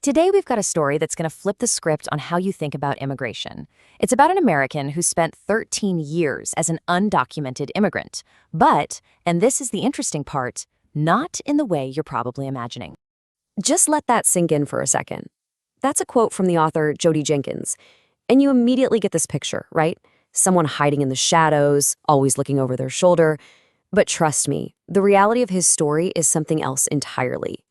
Today, we've got a story that's going to flip the script on how you think about immigration. It's about an American who spent 13 years as an undocumented immigrant. But, and this is the interesting part, not in the way you're probably imagining. Just let that sink in for a second. That's a quote from the author Jody Jenkins. And you immediately get this picture, right? Someone hiding in the shadows, always looking over their shoulder. But trust me, the reality of his story is something else entirely.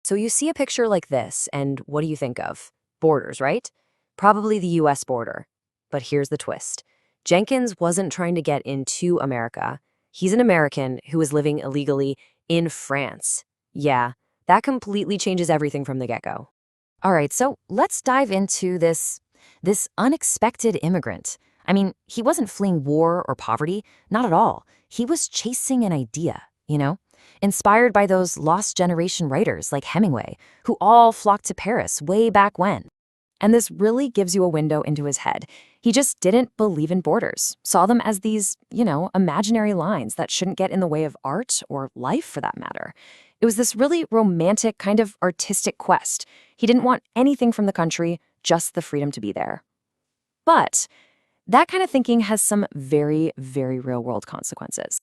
So you see a picture like this, and what do you think of? Borders, right? Probably the US border. But here's the twist. Jenkins wasn't trying to get into America. He's an American who is living illegally in France. Yeah, that completely changes everything from the get-go. All right, so let's dive into this unexpected immigrant. I mean, he wasn't fleeing war or poverty, not at all. He was chasing an idea, inspired by those lost generation writers like Hemingway, who all flocked to Paris way back when. And this really gives you a window into his head. He just didn't believe in borders, saw them as these, imaginary lines that shouldn't get in the way of art or life for that matter. It was this really romantic kind of artistic quest. He didn't want anything from the country, just the freedom to be there. But that kind of thinking has some very, very real-world consequences.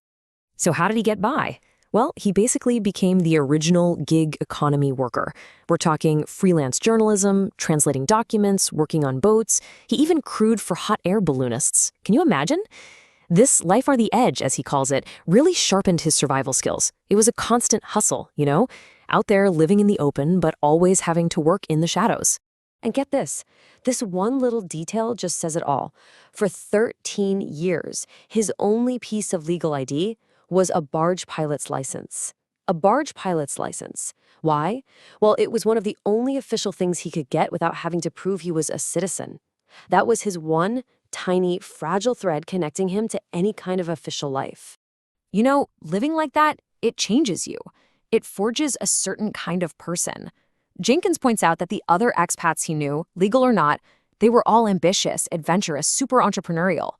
So how did he get by? Well, he basically became the original gig economy worker. We're talking freelance journalism, translating documents, working on boats. He even crewed for hot air balloonists. Can you imagine? This life on the edge, as he calls it, really sharpened his survival skills. It was a constant hustle, out there living in the open, but always having to work in the shadows. And get this one little detail just says it all. For 13 years, his only piece of legal ID was a barge pilot's license. A barge pilot's license. Why? Well, it was one of the only official things he could get without having to prove he was a citizen. That was his one tiny, fragile thread connecting him to any kind of official life. Living like that, it changes you. It forges a certain kind of person. Jenkins points out that the other expats he knew, legal or not, they were all ambitious, adventurous, super entrepreneurial.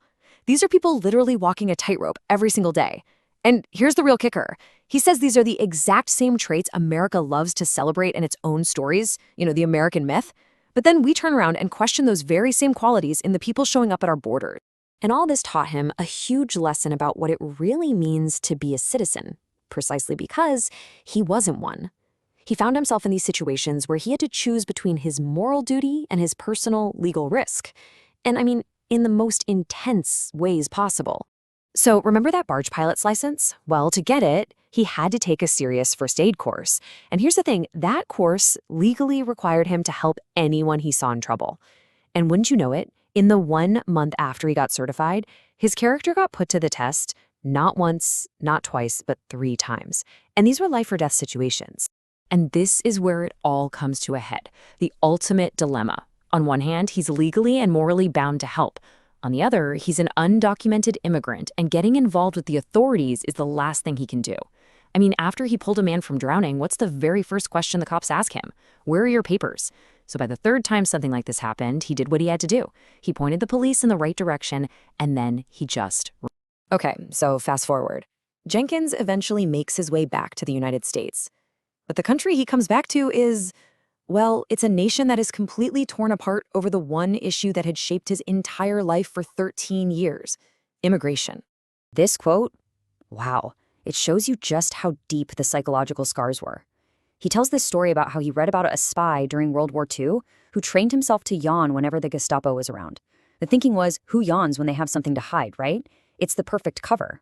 These are people literally walking a tightrope every single day. And here's the real kicker. He says these are the exact same traits America loves to celebrate in its own stories, the American myth. But then we turn around and question those very same qualities in the people showing up at our borders. And all this taught him a huge lesson about what it really means to be a citizen, precisely because he wasn't one. He found himself in these situations where he had to choose between his moral duty and his personal legal risk. And in the most intense ways possible. So remember that barge pilot's license? Well, to get it, he had to take a serious first aid course. And here's the thing, that course legally required him to help anyone he saw in trouble. And wouldn't you know it, in the 1 month after he got certified, his character got put to the test, not once, not twice, but 3 times. And these were life or death situations. And this is where it all comes to a head, the ultimate dilemma. On one hand, he's legally and morally bound to help. On the other, he's an undocumented immigrant, and getting involved with the authorities is the last thing he can do. After he pulled a man from drowning, what's the very first question the cops ask him? Where are your papers? So by the 3rd time something like this happened, he did what he had to do. He pointed the police in the right direction, and then he just... Okay, so fast forward. Jenkins eventually makes his way back to the United States. But the country he comes back to is... well, it's a nation that is completely torn apart over the one issue that had shaped his entire life for 13 years, immigration. This quote, wow, it shows you just how deep the psychological scars were. He tells this story about how he read about a spy during World War II who trained himself to yawn whenever the Gestapo was around. The thinking was, who yawns when they have something to hide, right? It's the perfect cover.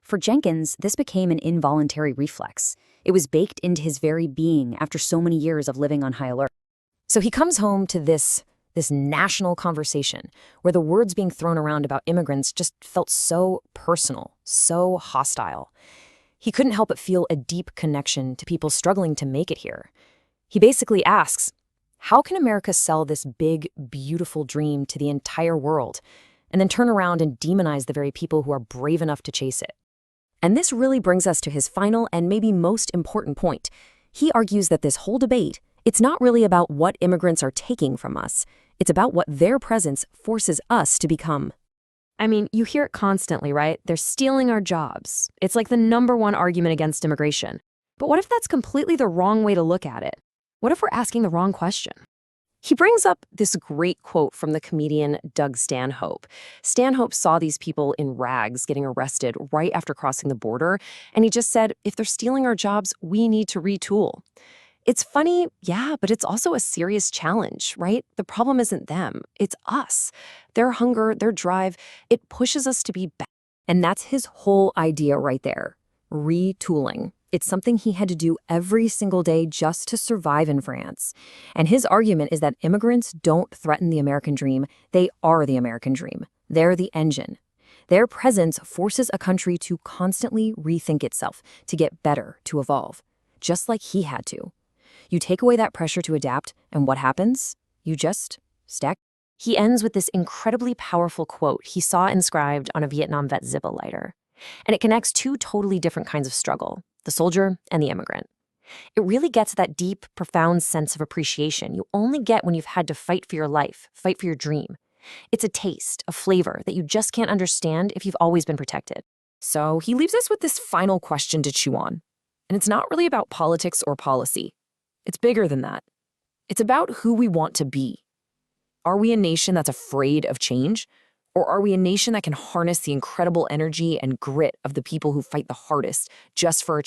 For Jenkins, this became an involuntary reflex. It was baked into his very being after so many years of living on high alert. So he comes home to this national conversation where the words being thrown around about immigrants just felt so personal, so hostile. He couldn't help but feel a deep connection to people struggling to make it here. He basically asks, how can America sell this big, beautiful dream to the entire world and then turn around and demonize the very people who are brave enough to chase it? And this really brings us to his final and maybe most important point. He argues that this whole debate, it's not really about what immigrants are taking from us. It's about what their presence forces us to become. You hear it constantly, right? They're stealing our jobs. It's like the #1 argument against immigration. But what if that's completely the wrong way to look at it? What if we're asking the wrong question? He brings up this great quote from the comedian Doug Stanhope. Stanhope saw these people in rags getting arrested right after crossing the border, and he just said, if they're stealing our jobs, we need to retool. It's funny, yeah, but it's also a serious challenge, right? The problem isn't them, it's us. Their hunger, their drive, it pushes us to be better. And that's his whole idea right there. Retooling. It's something he had to do every single day just to survive in France. And his argument is that immigrants don't threaten the American dream, they are the American dream. They're the engine. Their presence forces a country to constantly rethink itself, to get better, to evolve, just like he had to. You take away that pressure to adapt, and what happens? You just stack. He ends with this incredibly powerful quote he saw inscribed on a Vietnam vet Zippo lighter. And it connects two totally different kinds of struggle, the soldier and the immigrant. It really gets that deep, profound sense of appreciation you only get when you've had to fight for your life, fight for your dream. It's a taste, a flavor that you just can't understand if you've always been protected. So he leaves us with this final question to chew on. And it's not really about politics or policy. It's bigger than that. It's about who we want to be. Are we a nation that's afraid of change? Or are we a nation that can harness the incredible energy and grit of the people who fight the hardest just for a